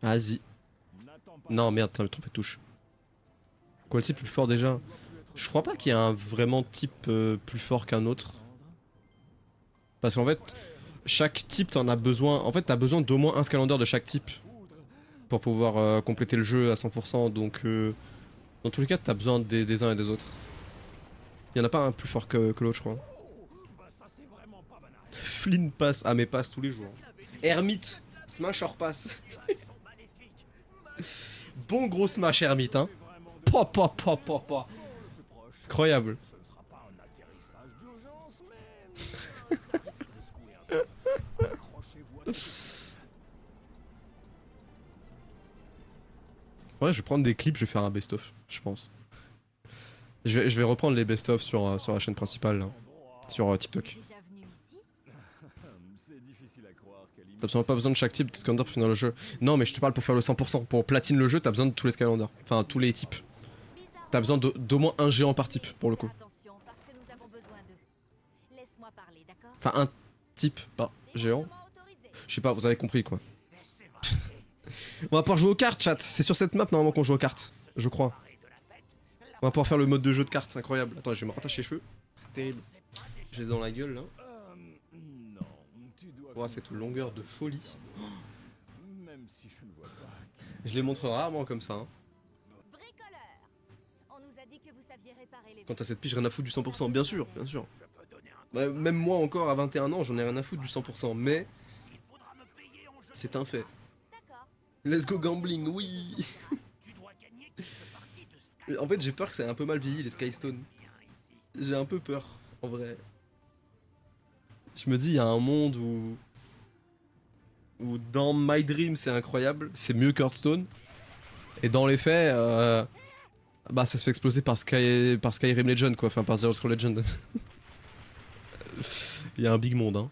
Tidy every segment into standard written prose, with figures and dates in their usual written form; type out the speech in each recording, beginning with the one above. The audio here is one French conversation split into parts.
Vas-y. Non, merde, t'as trompé de touche. Quoi, le type plus fort déjà? Je crois pas qu'il y ait un vraiment type plus fort qu'un autre. Parce qu'en fait, chaque type t'en as besoin. En fait, t'as besoin d'au moins un Scalander de chaque type pour pouvoir compléter le jeu à 100%. Donc, dans tous les cas, t'as besoin des uns et des autres. Il y en a pas un plus fort que l'autre, je crois. Flynn passe. Ah, mais passe tous les jours. Hermite. Smash or pass. Bon gros smash Hermite, hein. Pa. Incroyable. Ouais, je vais prendre des clips, je vais faire un best-of, je pense. Je vais reprendre les best-of sur la chaîne principale, là, sur TikTok. T'as absolument pas besoin de chaque type de Scalander pour finir le jeu. Non, mais je te parle pour faire le 100%. Pour platine le jeu, t'as besoin de tous les Scalanders. Enfin, tous les types. T'as besoin d'au moins un géant par type, pour le coup. Enfin, un type par géant. Je sais pas, vous avez compris, quoi. On va pouvoir jouer aux cartes, chat. C'est sur cette map, normalement, qu'on joue aux cartes. Je crois. On va pouvoir faire le mode de jeu de cartes, c'est incroyable. Attends, je vais me rattacher les cheveux. C'est terrible. J'ai dans la gueule, là. Oh, cette longueur de folie. Je les montre rarement comme ça. Hein. Quant à cette pige, rien à foutre du 100%. Bien sûr, bien sûr. Bah, même moi encore, à 21 ans, j'en ai rien à foutre du 100%. Mais... c'est un fait. Let's go gambling, oui. En fait, j'ai peur que ça ait un peu mal vieilli, les Skystone. J'ai un peu peur, en vrai. Je me dis, il y a un monde où dans My Dream c'est incroyable, c'est mieux qu'Hearthstone. Et dans les faits, bah ça se fait exploser par Skyrim Legend quoi, enfin par Zero Scroll Legend. Il y a un big monde hein.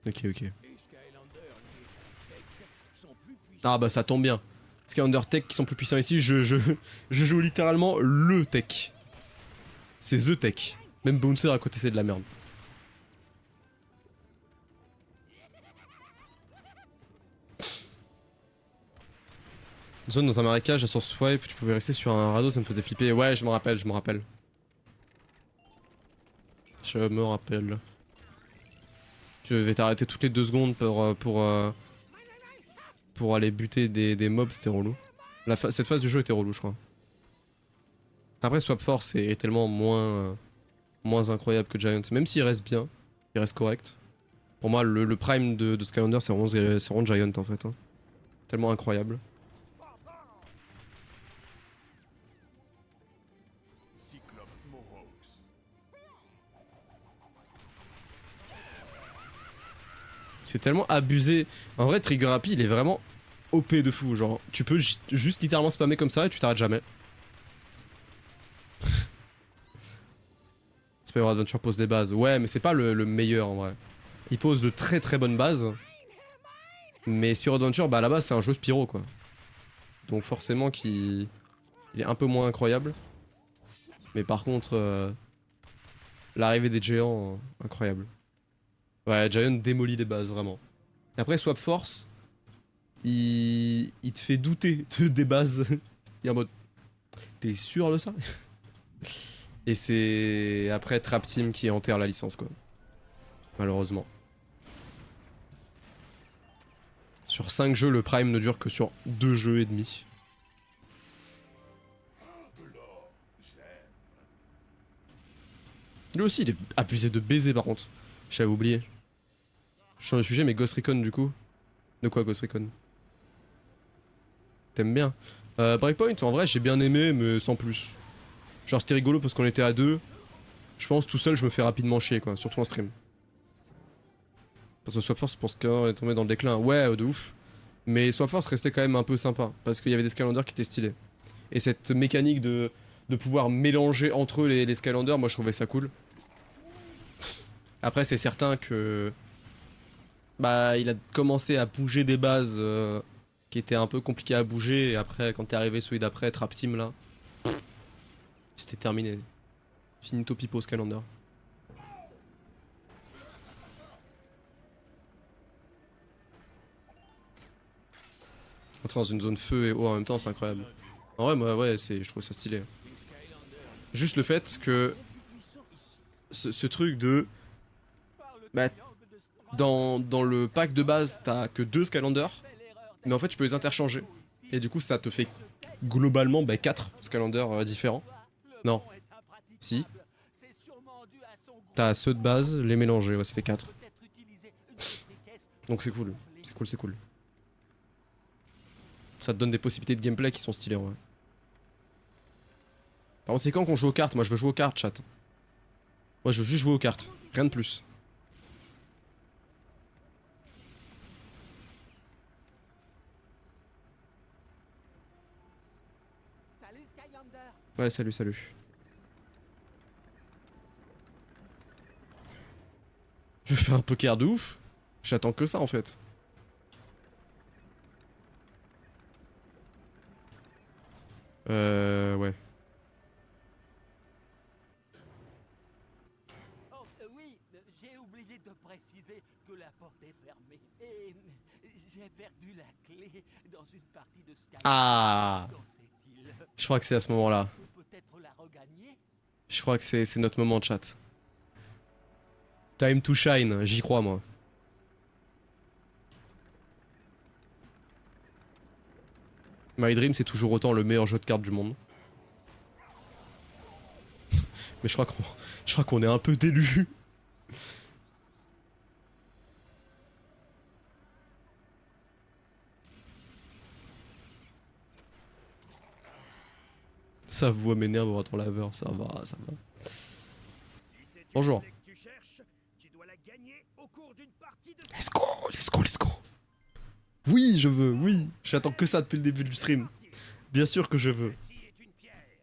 Ok. Ah bah ça tombe bien. Skylander Tech qui sont plus puissants ici, je joue littéralement le tech. C'est The Tech. Même Bouncer à côté c'est de la merde. Zone dans un marécage, à sur swipe, tu pouvais rester sur un radeau, ça me faisait flipper. Ouais, je me rappelle. Je me rappelle. Tu devais t'arrêter toutes les 2 secondes pour aller buter des mobs, c'était relou. Cette phase du jeu était relou, je crois. Après, Swap Force est tellement moins incroyable que Giant. Même s'il reste bien, il reste correct. Pour moi, le prime de Skylander, c'est vraiment Giant en fait. Hein. Tellement incroyable. C'est tellement abusé. En vrai, Trigger Happy, il est vraiment OP de fou. Genre, tu peux juste littéralement spammer comme ça et tu t'arrêtes jamais. Spyro Adventure pose des bases. Ouais, mais c'est pas le meilleur en vrai. Il pose de très bonnes bases. Mais Spyro Adventure, bah à la base, c'est un jeu Spyro quoi. Donc forcément qu'il est un peu moins incroyable. Mais par contre, l'arrivée des géants, incroyable. Ouais, Giant démolit les bases, vraiment. Après, Swap Force, il te fait douter des bases. Il est en mode, t'es sûr de ça? Et c'est après Trap Team qui enterre la licence, quoi. Malheureusement. Sur 5 jeux, le Prime ne dure que sur 2 jeux et demi. Lui aussi, il est abusé de baiser, par contre. J'avais oublié. Je change de sujet, mais Ghost Recon, du coup. De quoi, Ghost Recon? T'aimes bien? Breakpoint, en vrai, j'ai bien aimé, mais sans plus. Genre, c'était rigolo parce qu'on était à 2. Je pense, tout seul, je me fais rapidement chier, quoi. Surtout en stream. Parce que Swap Force, pour ce qu'on est tombé dans le déclin. Ouais, de ouf. Mais Swap Force restait quand même un peu sympa. Parce qu'il y avait des Skylanders qui étaient stylés. Et cette mécanique de pouvoir mélanger entre eux les Skylanders, moi, je trouvais ça cool. Après, c'est certain que... bah, il a commencé à bouger des bases qui étaient un peu compliquées à bouger. Et après, quand t'es arrivé celui d'après, Trap Team, là... c'était terminé. Finito pipo Skylander. Entrer dans une zone feu et eau en même temps, c'est incroyable. En vrai, moi, ouais, je trouve ça stylé. Juste le fait que ce truc de... Bah, dans le pack de base, t'as que 2 Skylanders, mais en fait, tu peux les interchanger. Et du coup, ça te fait globalement 4 Skylanders différents. Non. Si. T'as ceux de base, les mélanger, ouais, ça fait 4. Donc c'est cool. C'est cool, c'est cool. Ça te donne des possibilités de gameplay qui sont stylées, ouais. Par contre, c'est quand qu'on joue aux cartes? Moi, je veux jouer aux cartes, chat. Moi, je veux juste jouer aux cartes. Rien de plus. Ouais, salut, salut. Je vais faire un poker de ouf. J'attends que ça, en fait. Ouais. Oh, oui, j'ai oublié de préciser que la porte est fermée. Et j'ai perdu la clé dans une partie de Sky. Ah! Qu'en sait-il? Je crois que c'est à ce moment-là. Peut-être la regagner? Je crois que c'est notre moment, chat. Time to shine, j'y crois, moi. My Dream, c'est toujours autant le meilleur jeu de cartes du monde. Mais je crois qu'on est un peu délu. Sa voix m'énerve en ton laveur, ça va, ça va. Bonjour. Let's go, let's go, let's go. Oui, je veux, oui. J'attends que ça depuis le début du stream. Bien sûr que je veux.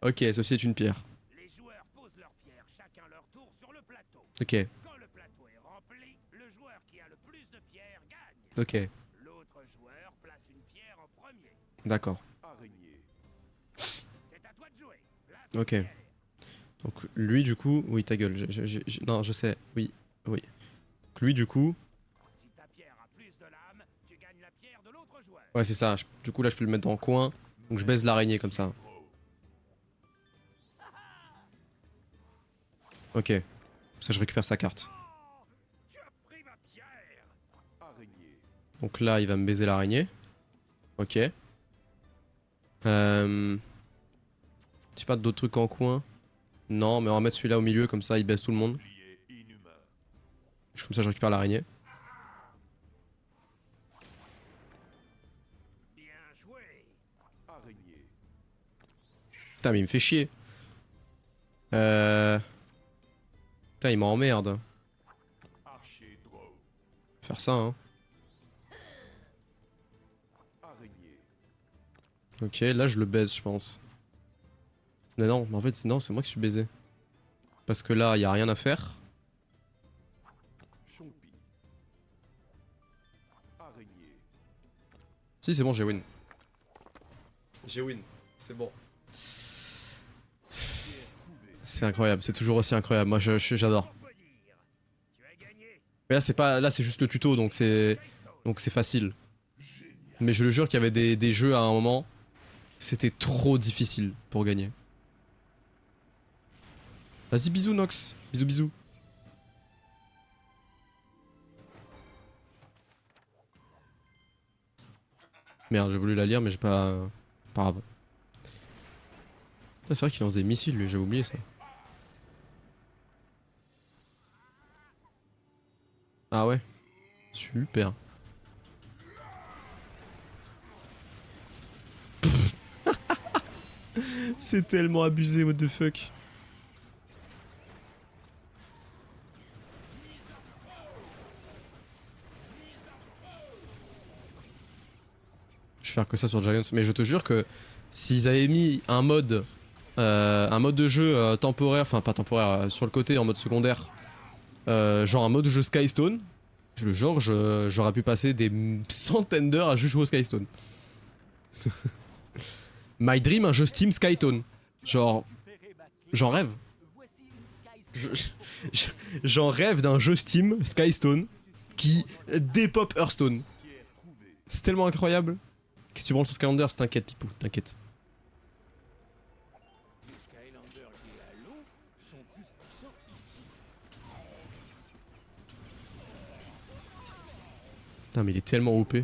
Ok, ceci est une pierre. Les joueurs posent leurs pierres chacun leur tour sur le plateau. Ok, Quand le plateau est rempli, le joueur qui a le plus de pierres gagne. ok, L'autre joueur place une pierre en premier. d'accord. C'est à toi de jouer. Place Ok. une pierre. Donc lui du coup, oui ta gueule, non je sais, oui, oui. Donc lui du coup, Si ta pierre a plus de lame, tu gagnes la pierre de l'autre joueur. ouais c'est ça, du coup là je peux le mettre dans le coin, donc je baise l'araignée comme ça. Ok, ça je récupère sa carte. Tu as pris ma pierre. Donc là il va me baiser l'araignée. Ok. J'ai pas d'autres trucs en coin. Non mais on va mettre celui-là au milieu comme ça il baisse tout le monde. Comme ça je récupère l'araignée. Bien joué. Putain mais il me fait chier. Putain il m'emmerde. Faire ça hein. Ok là je le baise je pense. Mais non, mais en fait non c'est moi qui suis baisé. Parce que là il y a rien à faire. Si c'est bon j'ai win. J'ai win, c'est bon. C'est incroyable, c'est toujours aussi incroyable, moi j'adore. On peut dire. Tu as gagné. Mais là c'est pas, là c'est juste le tuto donc c'est facile. Mais je le jure qu'il y avait des jeux à un moment, c'était trop difficile pour gagner. Vas-y bisous Nox, bisous bisous. Merde j'ai voulu la lire mais j'ai pas... Pas grave. Ah, c'est vrai qu'il lance des missiles lui, j'ai oublié ça. Ah ouais. Super. C'est tellement abusé, what the fuck. Je vais faire que ça sur Giants, mais je te jure que s'ils avaient mis un mode de jeu temporaire, enfin pas temporaire, sur le côté en mode secondaire, genre un mode de jeu Skystone, le genre j'aurais pu passer des centaines d'heures à juste jouer au Skystone. My Dream, un jeu Steam Skytone. Genre, j'en rêve. J'en rêve d'un jeu Steam Skystone qui dépop Hearthstone. C'est tellement incroyable. Qu'est-ce que tu branles sur Skylanders? T'inquiète, Pipou, t'inquiète. Les Skylanders liés à l'eau sont plus puissants ici. Putain, mais il est tellement OP.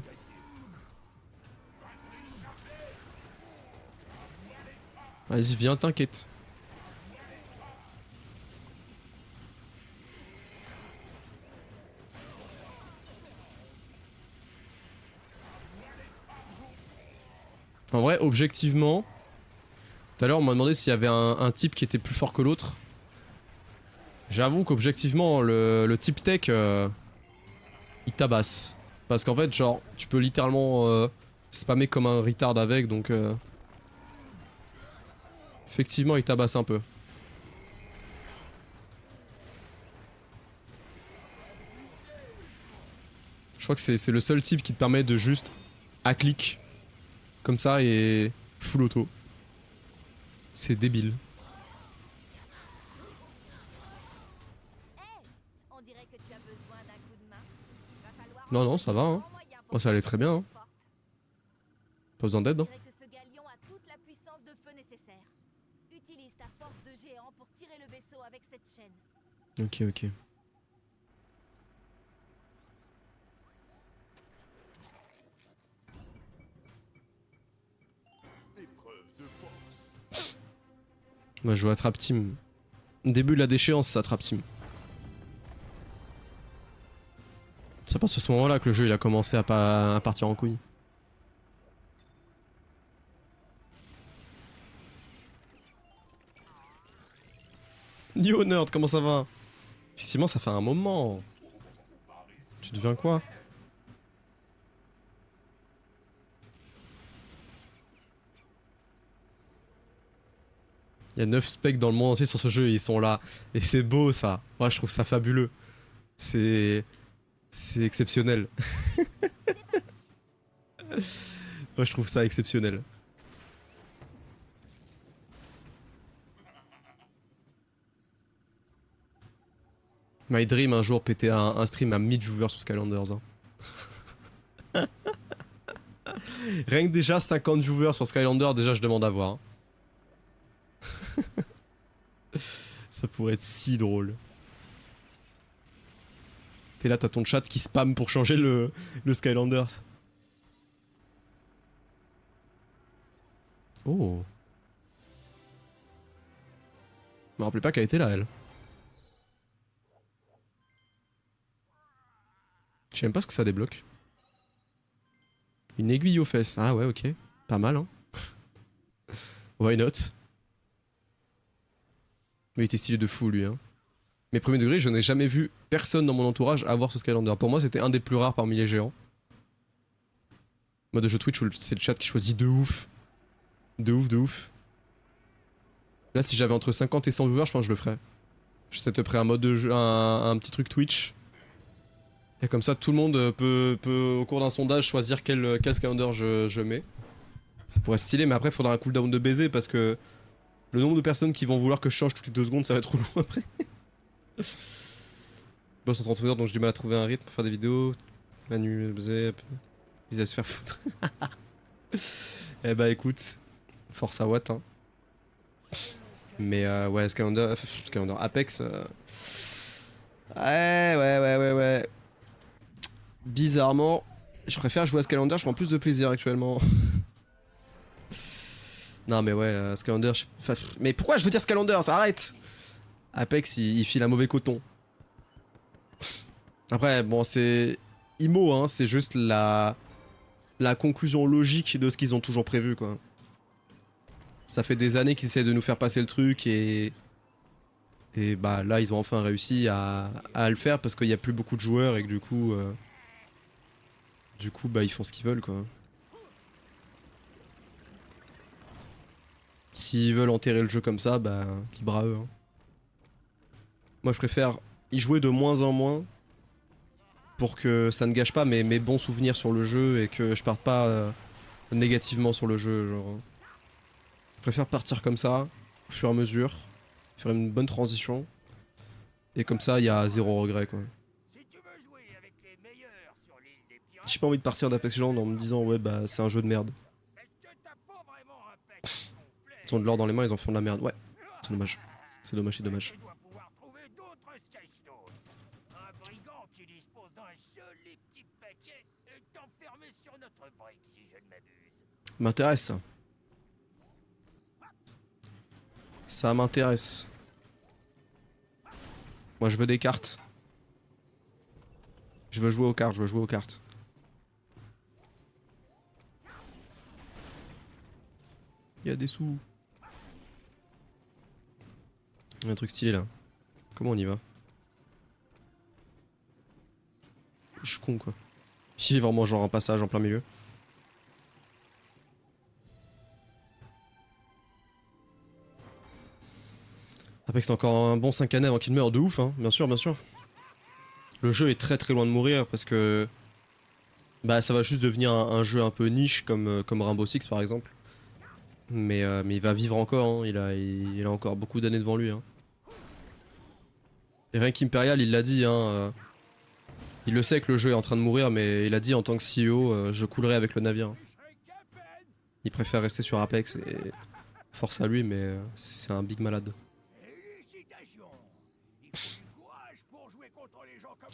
Vas-y, viens, t'inquiète. En vrai, objectivement, tout à l'heure on m'a demandé s'il y avait un type qui était plus fort que l'autre. J'avoue qu'objectivement, le type tech, il tabasse. Parce qu'en fait, genre, tu peux littéralement spammer comme un retard avec, donc... Effectivement, il tabasse un peu. Je crois que c'est le seul type qui te permet de juste à clic comme ça et full auto. C'est débile. On dirait que tu as besoin d'un coup de main. Va falloir Non, non, ça va, hein. Oh, ça allait très bien, hein. Pas besoin d'aide, hein. On dirait que ce galion a toute la puissance de feu nécessaire. Utilise ta force de géant pour tirer le vaisseau avec cette chaîne. Ok, ok. Moi je joue à Trap Team. Début de la déchéance, ça, Trap Team. C'est à partir de ce moment-là que le jeu il a commencé à partir en couille. Yo nerd, comment ça va? Effectivement, ça fait un moment. Tu deviens quoi? Il y a 9 specs dans le monde entier sur ce jeu et ils sont là. Et c'est beau ça. Moi je trouve ça fabuleux. C'est exceptionnel. Moi je trouve ça exceptionnel. My dream un jour péter un stream à 1000 viewers sur Skylanders. Hein. Rien que déjà 50 viewers sur Skylanders, déjà je demande à voir. Hein. Ça pourrait être si drôle. T'es là, t'as ton chat qui spam pour changer le Skylanders. Oh. Je me rappelais pas qu'elle était là, elle. Je sais même pas ce que ça débloque. Une aiguille aux fesses. Ah ouais, ok. Pas mal, hein. Why not? Mais il était stylé de fou, lui, hein. Mais premier degré, je n'ai jamais vu personne dans mon entourage avoir ce Skylander. Pour moi, c'était un des plus rares parmi les géants. Mode jeu Twitch, c'est le chat qui choisit de ouf. De ouf, de ouf. Là, si j'avais entre 50 et 100 viewers, je pense que je le ferais. Je setuperais un mode de jeu, un petit truc Twitch. Et comme ça, tout le monde peut au cours d'un sondage, choisir quel Skylander je mets. Ça pourrait être stylé, mais après, il faudra un cooldown de baiser parce que le nombre de personnes qui vont vouloir que je change toutes les 2 secondes, ça va être trop long après. Boss en 30 heures, donc j'ai du mal à trouver un rythme pour faire des vidéos. Manu, Zep, ils allaient se faire foutre. Eh bah écoute, force à Watt, hein. Mais ouais, Skylander Apex. Ouais. Bizarrement, je préfère jouer à Skylander, je prends plus de plaisir actuellement. Non mais ouais, Skylander, mais pourquoi je veux dire Skylander, ça arrête. Apex, il file un mauvais coton. Après, bon, c'est IMO, hein, c'est juste la conclusion logique de ce qu'ils ont toujours prévu, quoi. Ça fait des années qu'ils essaient de nous faire passer le truc et bah là, ils ont enfin réussi à le faire parce qu'il n'y a plus beaucoup de joueurs et que du coup, bah ils font ce qu'ils veulent, quoi. S'ils veulent enterrer le jeu comme ça, bah libre à eux. Hein. Moi je préfère y jouer de moins en moins pour que ça ne gâche pas mes bons souvenirs sur le jeu et que je parte pas négativement sur le jeu. Genre. Je préfère partir comme ça, au fur et à mesure, faire une bonne transition, et comme ça il y a zéro regret, quoi. Si tu veux jouer avec les meilleurs sur l'île des J'ai pas envie de partir d'Apex Legends en me disant ouais bah c'est un jeu de merde. Est-ce que t'as pas vraiment un pec complet? Ils ont de l'or dans les mains, ils en font de la merde. Ouais, c'est dommage. C'est dommage, c'est dommage. Tu dois pouvoir trouver d'autres Skystones. Un brigand qui dispose d'un joli petit paquet est enfermé sur notre brique, si je ne m'abuse. M'intéresse ça. Ça m'intéresse. Moi je veux des cartes. Je veux jouer aux cartes, je veux jouer aux cartes. Il y a des sous. Il y a un truc stylé là. Comment on y va? Je suis con quoi. Il y a vraiment genre un passage en plein milieu. Apex c'est encore un bon 5 années avant qu'il meure de ouf hein, bien sûr, bien sûr. Le jeu est très très loin de mourir parce que bah ça va juste devenir un jeu un peu niche comme Rainbow Six par exemple. Mais il va vivre encore, hein. Il a encore beaucoup d'années devant lui. Hein. Et rien qu'Imperial il l'a dit, hein, il le sait que le jeu est en train de mourir mais il a dit en tant que CEO je coulerai avec le navire. Il préfère rester sur Apex et force à lui mais c'est un big malade.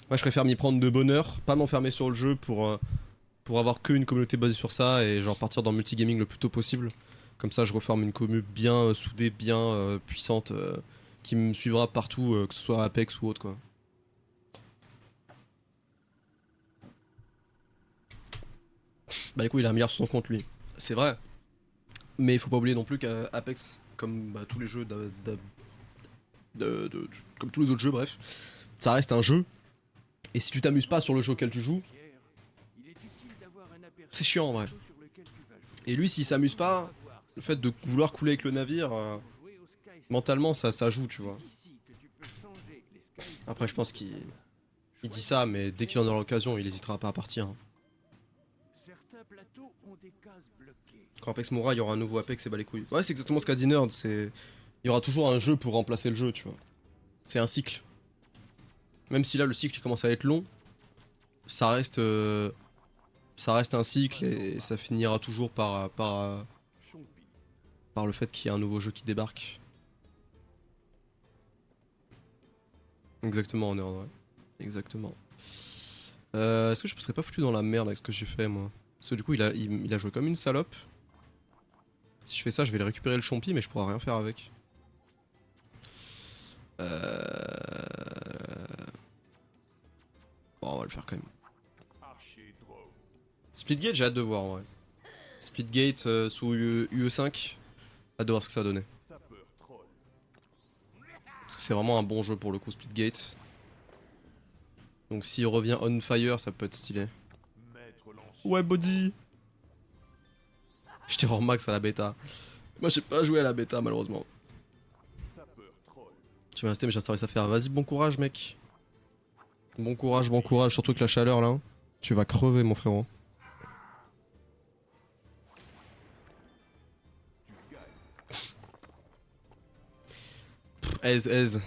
Moi je préfère m'y prendre de bonne heure, pas m'enfermer sur le jeu pour avoir qu'une communauté basée sur ça et genre partir dans le multigaming le plus tôt possible. Comme ça je reforme une commu bien soudée, bien puissante qui me suivra partout, que ce soit Apex ou autre quoi. Bah du coup il a 1 milliard sur son compte lui, c'est vrai. Mais il faut pas oublier non plus qu'Apex, comme bah, tous les jeux comme tous les autres jeux bref, ça reste un jeu. Et si tu t'amuses pas sur le jeu auquel tu joues, c'est chiant en vrai. Et lui s'il s'amuse pas, le fait de vouloir couler avec le navire, mentalement ça joue tu vois. Après je pense qu'il dit ça mais dès qu'il en aura l'occasion il hésitera pas à partir. Hein. Quand Apex mourra il y aura un nouveau Apex et bah les couilles. Ouais c'est exactement ce qu'a dit Nerd, c'est... Il y aura toujours un jeu pour remplacer le jeu tu vois. C'est un cycle. Même si là le cycle commence à être long, ça reste un cycle et ça finira toujours par le fait qu'il y ait un nouveau jeu qui débarque. Exactement, Nerd, ouais. Exactement. Est-ce que je me serais pas foutu dans la merde avec ce que j'ai fait moi? Parce que du coup il a joué comme une salope. Si je fais ça je vais le récupérer le champi mais je pourrai rien faire avec. Bon on va le faire quand même. Splitgate j'ai hâte de voir en vrai. Splitgate sous UE5, hâte de voir ce que ça va donner. Parce que c'est vraiment un bon jeu pour le coup Splitgate. Donc s'il revient on fire ça peut être stylé. Ouais body. J'étais hors max à la bêta. Moi j'ai pas joué à la bêta malheureusement. Je vais rester mais j'ai installé ça faire. Vas-y bon courage mec. Bon courage, surtout que la chaleur là. Tu vas crever mon frérot. Aise.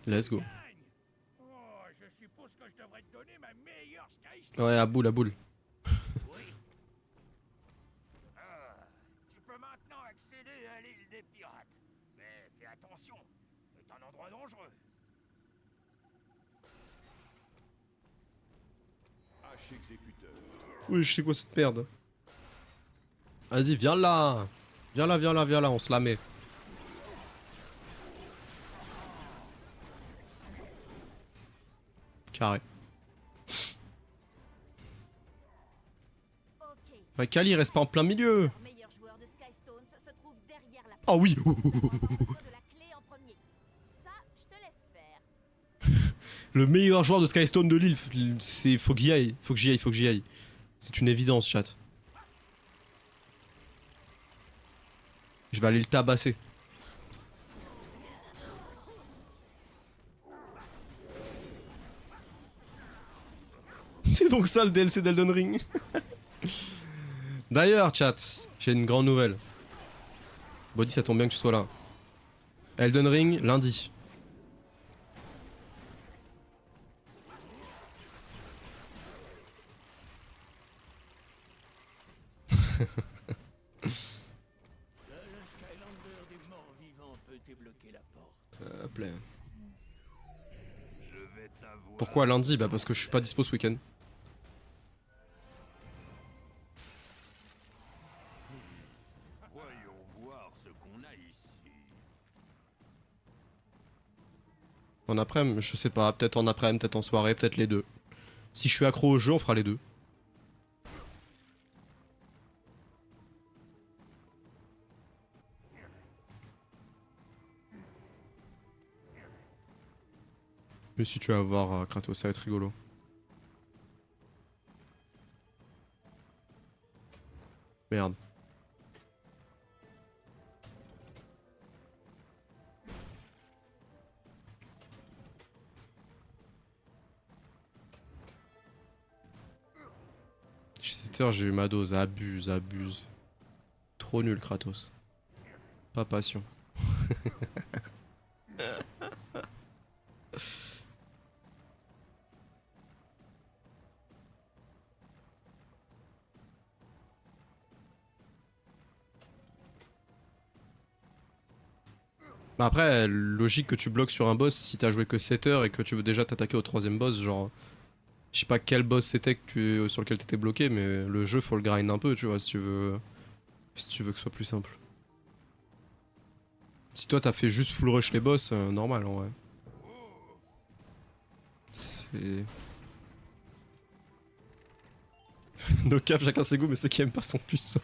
Let's go. Ouais, à boule. Tu peux maintenant accéder à l'île des pirates. Mais fais attention, c'est un endroit dangereux. Oui, je sais quoi cette merde. Vas-y, viens là, on se la met. Carré. Ouais, Kali reste pas en plein milieu. Ah oui. Le meilleur joueur de Skystone de l'île, c'est faut que j'y aille. C'est une évidence, chat. Je vais aller le tabasser. C'est donc ça le DLC d'Elden Ring. D'ailleurs, chat, j'ai une grande nouvelle. Body, ça tombe bien que tu sois là. Elden Ring, lundi. Seul un Skylander des morts vivants peut débloquer la porte. Hop là. Je vais t'avoir. Pourquoi lundi? Bah parce que je suis pas dispo ce week-end. Voyons voir ce qu'on a ici. En après-midi, je sais pas, peut-être en après-midi, peut-être en soirée, peut-être les deux. Si je suis accro au jeu, on fera les deux. Mais si tu vas voir Kratos, ça va être rigolo. Merde. J'ai 7 heures, j'ai eu ma dose. Abuse, abuse. Trop nul, Kratos. Pas patient. Bah après, logique que tu bloques sur un boss si t'as joué que 7 heures et que tu veux déjà t'attaquer au troisième boss, genre... Je sais pas quel boss c'était sur lequel t'étais bloqué, mais le jeu faut le grind un peu, tu vois, si tu veux... Si tu veux que ce soit plus simple. Si toi t'as fait juste full rush les boss, normal en vrai. C'est... No cap, chacun ses goûts, mais ceux qui aiment pas sont puissants.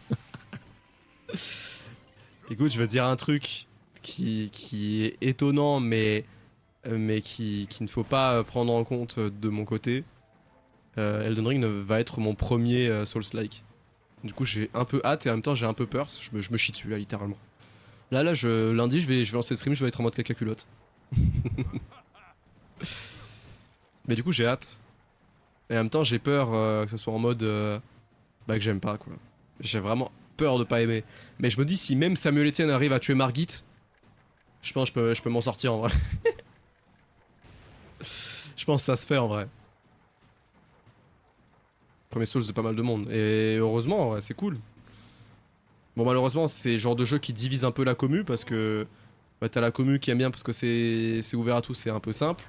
Écoute, je vais te dire un truc qui est étonnant, mais qu'il ne faut pas prendre en compte de mon côté. Elden Ring va être mon premier Souls-like. Du coup, j'ai un peu hâte et en même temps, j'ai un peu peur. Je me chie dessus, là, littéralement. Là, lundi, je vais lancer le stream, je vais être en mode caca culotte. Mais du coup, j'ai hâte. Et en même temps, j'ai peur que ce soit en mode bah, que j'aime pas, quoi. J'ai vraiment peur de pas aimer. Mais je me dis, si même Samuel Etienne arrive à tuer Margit, je pense que je peux m'en sortir en vrai. Je pense que ça se fait en vrai. Premier Souls de pas mal de monde. Et heureusement, ouais, c'est cool. Bon, malheureusement, c'est le genre de jeu qui divise un peu la commu parce que bah, t'as la commu qui aime bien parce que c'est ouvert à tous, c'est un peu simple.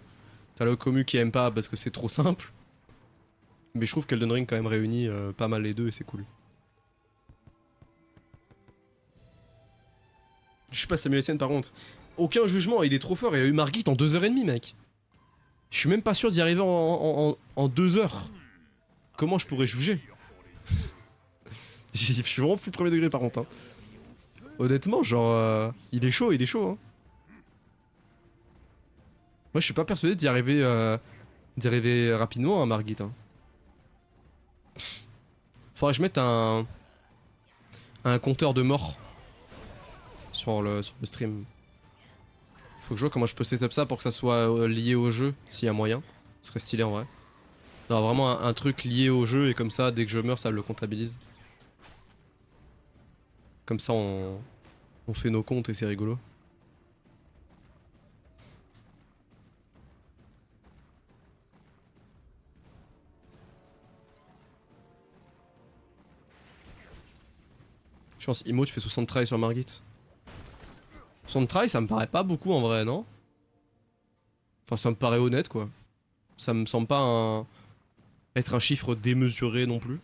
T'as la commu qui aime pas parce que c'est trop simple. Mais je trouve qu'Elden Ring quand même réunit pas mal les deux et c'est cool. Je suis pas Samuel Etienne par contre. Aucun jugement, il est trop fort, il a eu Margit en 2h30 mec. Je suis même pas sûr d'y arriver en 2 heures. Comment je pourrais juger? Je suis vraiment plus premier degré par contre. Hein. Honnêtement, genre, il est chaud, hein. Moi, je suis pas persuadé d'y arriver rapidement, hein, Margit. Hein. Faudrait que je mette un compteur de mort sur le stream. Faut que je vois comment je peux setup ça pour que ça soit lié au jeu, s'il y a moyen. Ce serait stylé en vrai. Non, vraiment un truc lié au jeu et comme ça, dès que je meurs, ça le comptabilise. Comme ça, on fait nos comptes et c'est rigolo. Je pense, Imo, tu fais 60 tries sur Margit. 60 tries, ça me paraît pas beaucoup en vrai, non? Enfin, ça me paraît honnête, quoi. Ça me semble pas être un chiffre démesuré non plus.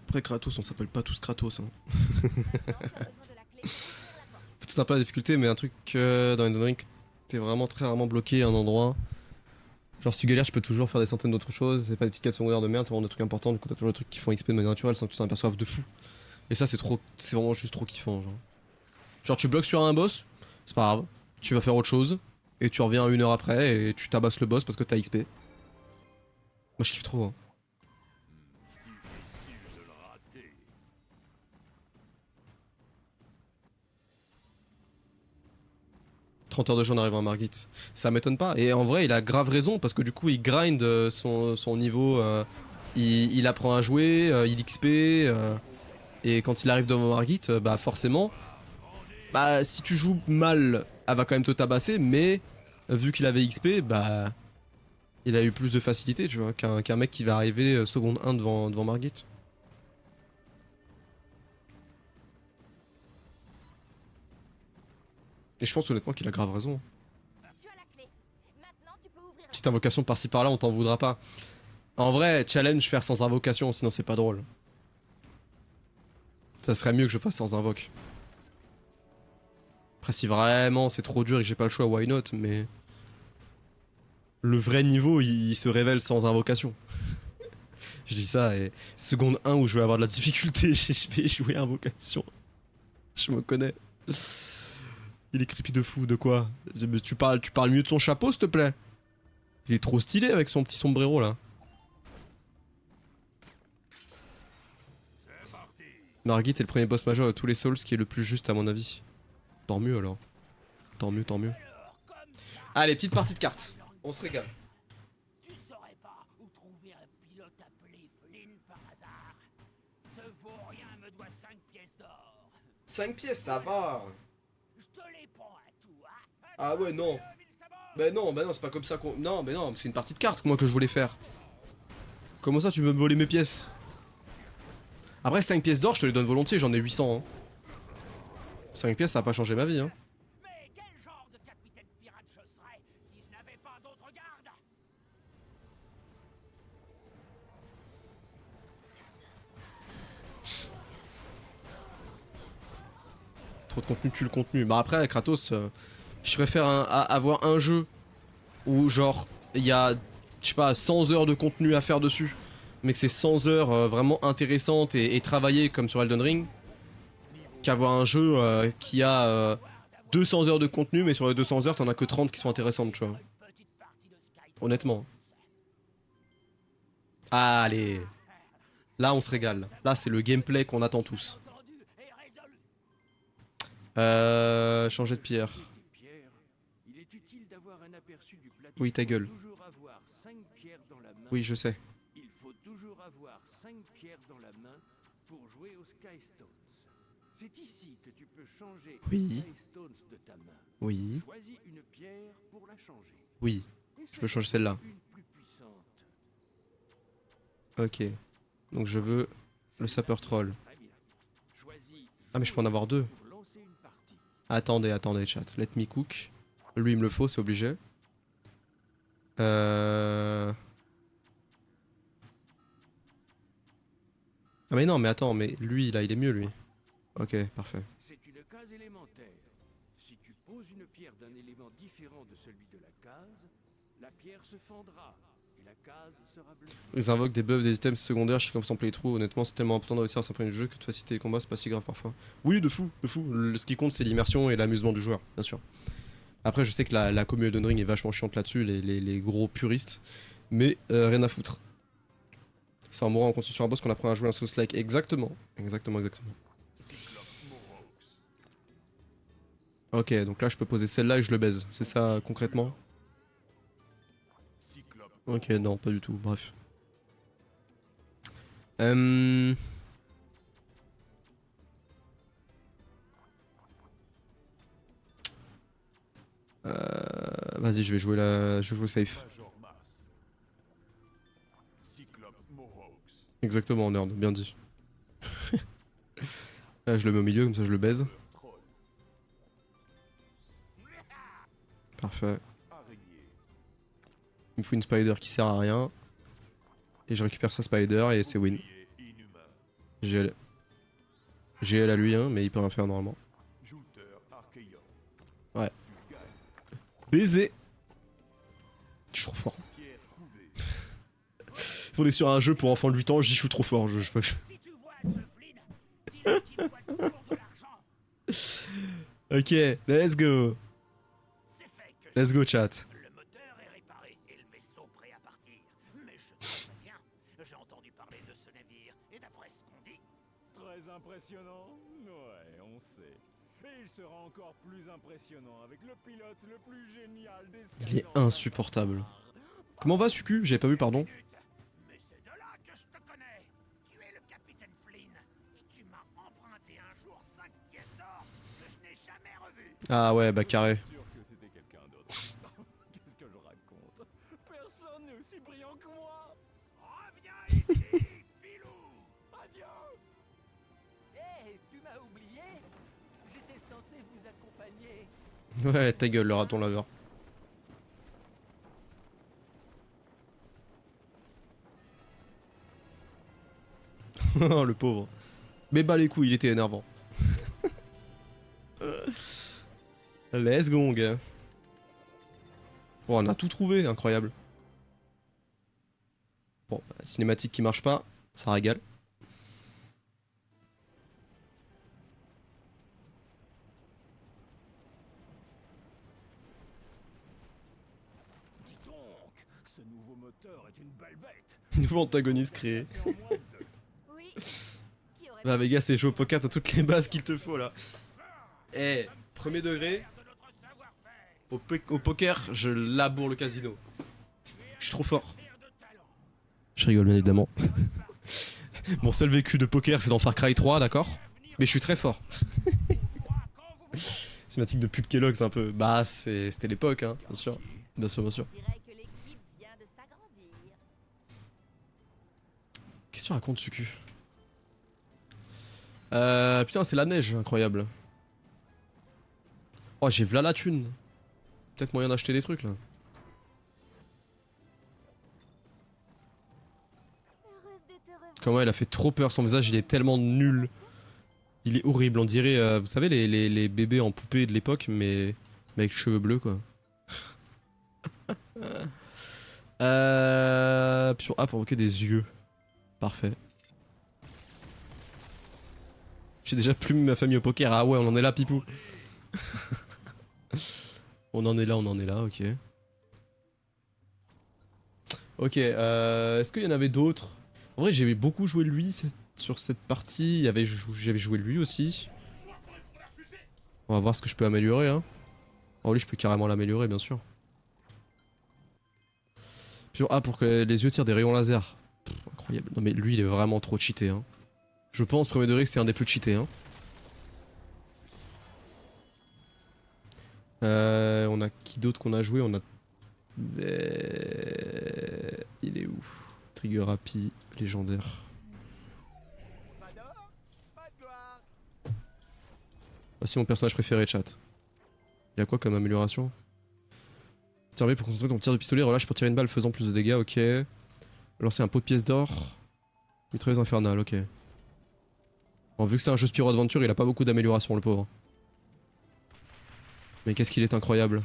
Après Kratos, on s'appelle pas tous Kratos. Hein. Tout un peu la difficulté, mais un truc dans Elden Ring, t'es vraiment très rarement bloqué à un endroit. Genre si tu galères, je peux toujours faire des centaines d'autres choses, c'est pas des petites quêtes secondaires de merde, c'est vraiment des trucs importants, du coup t'as toujours des trucs qui font XP de manière naturelle sans que tu t'en aperçoives de fou. Et ça c'est vraiment juste trop kiffant genre. Genre tu bloques sur un boss, c'est pas grave, tu vas faire autre chose, et tu reviens 1 heure après et tu tabasses le boss parce que t'as XP. Moi je kiffe trop. Hein. Difficile de le rater. 30 heures de jeu en arrivant à Margit. Ça m'étonne pas. Et en vrai, il a grave raison parce que du coup, il grind son niveau. Il apprend à jouer, il XP. Et quand il arrive devant Margit, bah forcément, Bah, si tu joues mal, elle va quand même te tabasser, mais vu qu'il avait XP, bah. Il a eu plus de facilité, tu vois, qu'un mec qui va arriver seconde 1 devant Margit. Et je pense honnêtement qu'il a grave raison. Tu as la clé. Maintenant, tu peux ouvrir la Petite invocation par-ci par-là, on t'en voudra pas. En vrai, challenge faire sans invocation, sinon c'est pas drôle. Ça serait mieux que je fasse sans invoque. Après, si vraiment c'est trop dur et que j'ai pas le choix, why not, mais. Le vrai niveau, il se révèle sans invocation. Je dis ça, et seconde 1 où je vais avoir de la difficulté, je vais jouer invocation. Je me connais. Il est creepy de fou, de quoi? Tu parles mieux de son chapeau, s'il te plaît? Il est trop stylé avec son petit sombrero là. Margit est le premier boss majeur de tous les Souls, qui est le plus juste à mon avis. Tant mieux alors. Tant mieux, tant mieux. Allez, petite partie de cartes. On se régale. Tu saurais pas où trouver un pilote appelé Flynn par hasard? Ce vaut rien me doit 5 pièces d'or. 5 pièces, ça va. Je te les prends à tout, hein? Ah ouais, non. Bah non, c'est pas comme ça qu'on... Non, mais non, c'est une partie de cartes, moi, que je voulais faire. Comment ça, tu veux me voler mes pièces? Après, 5 pièces d'or, je te les donne volontiers, j'en ai 800. Hein. 5 pièces, ça va pas changer ma vie. Hein. Mais quel genre de capitaine pirate je serais si je n'avais pas d'autres gardes? Trop de contenu, tue le contenu. Bah après, Kratos, je préfère avoir un jeu où, genre, il y a, je sais pas, 100 heures de contenu à faire dessus, mais que c'est 100 heures vraiment intéressantes et travaillées comme sur Elden Ring, qu'avoir un jeu qui a 200 heures de contenu, mais sur les 200 heures, t'en as que 30 qui sont intéressantes, tu vois. Honnêtement. Allez. Là, on se régale. Là, c'est le gameplay qu'on attend tous. Changer de pierre. Il est utile d'avoir un aperçu du plateau. Oui, ta gueule. Toujours avoir 5 pierres dans la main. Oui, je sais. Il faut toujours avoir 5 pierres dans la main pour jouer aux Sky Stones. C'est ici que tu peux changer Oui. les Sky Stones de ta main. Oui. Choisis une pierre pour la changer. Oui. Je veux changer celle-là. Une plus puissante. Ok. Donc je veux le sapeur troll. Très bien. Choisis Ah mais je peux en avoir deux. pour lancer une partie. Attendez chat. Let me cook. Lui il me le faut, c'est obligé. Ah mais non mais attends, mais lui là il est mieux lui. Ok, parfait. C'est une case élémentaire. Si tu poses une pierre d'un élément différent de celui de la case, la pierre se fendra et la case sera bloquée. Ils invoquent des buffs, des items secondaires, je sais comme son playthrough. Honnêtement, c'est tellement important de réussir à s'imprégner du jeu que de faciliter les combats, c'est pas si grave parfois. Oui, de fou, de fou. Ce qui compte, c'est l'immersion et l'amusement du joueur, bien sûr. Après, je sais que la commu Elden Ring est vachement chiante là-dessus, les gros puristes. Mais rien à foutre. C'est en mourant en continue sur un boss qu'on apprend à jouer un Souls-like. Exactement. Exactement. Ok, donc là, je peux poser celle-là et je le baise. C'est ça, concrètement? Ok, non, pas du tout. Bref. Vas-y, je vais jouer safe. Exactement, nerd, bien dit. Là, je le mets au milieu, comme ça je le baise. Parfait. Il me faut une spider qui sert à rien. Et je récupère sa spider et c'est win. GL. GL à lui, hein, mais il peut rien faire normalement. Ouais. Baiser. Je suis trop fort. On est sur un jeu pour enfants de 8 ans, j'y suis trop fort. Si tu vois ce Flynn, dis-lui qu'il doit toujours de l'argent. Ok, let's go. C'est fait que Let's go chat. le moteur est réparé et le vaisseau prêt à partir. Mais je te préviens, j'ai entendu parler de ce navire et d'après ce qu'on dit, Très impressionnant. Ouais, on sait. Et il sera encore plus impressionnant avec le pilote le plus génial des Il est insupportable. Comment va Suku? J'avais pas vu, pardon. mais c'est de là que je te connais. Tu es le capitaine Flynn et tu m'as emprunté 21 jours, 5 pièces d'or que je n'ai jamais revues. Ah ouais, bah carré. Je suis sûr que c'était quelqu'un d'autre. Qu'est-ce que je raconte? Personne n'est aussi brillant que moi. Reviens ici, filou. Adieu. Hé, tu m'as oublié? J'étais censé vous accompagner. Ouais, ta gueule, le raton laveur. Le pauvre. Mais bah les couilles, il était énervant. Let's go, mon gars. Bon, on a tout trouvé, incroyable. Bon, bah, cinématique qui marche pas, ça régale. Dis donc, ce nouveau moteur est une belle bête. Nouveau antagoniste créé. C'est en moins de deux. Oui. Qui aurait Bah Vega, c'est chaud au poker, t'as toutes les bases qu'il te faut là. Eh, premier degré, De notre savoir-faire. au poker, je laboure le casino. Je suis trop fort. Faire de talent. Je rigole bien évidemment. Mon seul vécu de poker, c'est dans Far Cry 3, d'accord? Mais je suis très fort. Cinématique de pub Kellogg's un peu. Bah, c'était l'époque, hein, bien sûr. Bien sûr, bien sûr. On dirait que l'équipe vient de s'agrandir. Qu'est-ce que tu racontes, Suku? Putain, c'est la neige, incroyable. Oh, j'ai v'là la thune. Peut-être moyen d'acheter des trucs, là. Heureuse de te revoir. Comment il a fait trop peur, son visage, il est tellement nul. Il est horrible, on dirait, vous savez, les bébés en poupée de l'époque, mais avec les cheveux bleus, quoi. Sur A, provoquer des yeux. Parfait. J'ai déjà plumé ma famille au poker. Ah ouais, on en est là, Pipou. On en est là, ok. Ok, est-ce qu'il y en avait d'autres? En vrai, j'ai beaucoup joué lui sur cette partie. J'avais joué lui aussi. On va voir ce que je peux améliorer. Hein. Oh, lui, je peux carrément l'améliorer, bien sûr. Sur A pour que les yeux tirent des rayons laser. Pff, incroyable. Non, mais lui, il est vraiment trop cheaté. Hein. Je pense, premier degré, que c'est un des plus cheatés. Hein. On a qui d'autre qu'on a joué? On a. Il est où? Trigger Happy, légendaire. Pas d'or, pas de gloire. Voici mon personnage préféré, chat. Il y a quoi comme amélioration? Tir pour concentrer ton tir de pistolet, relâche pour tirer une balle faisant plus de dégâts, ok. Lancer un pot de pièces d'or. Mitrailleuse infernale, ok. Bon, vu que c'est un jeu Spyro Adventure, il a pas beaucoup d'amélioration, le pauvre. Mais qu'est-ce qu'il est incroyable.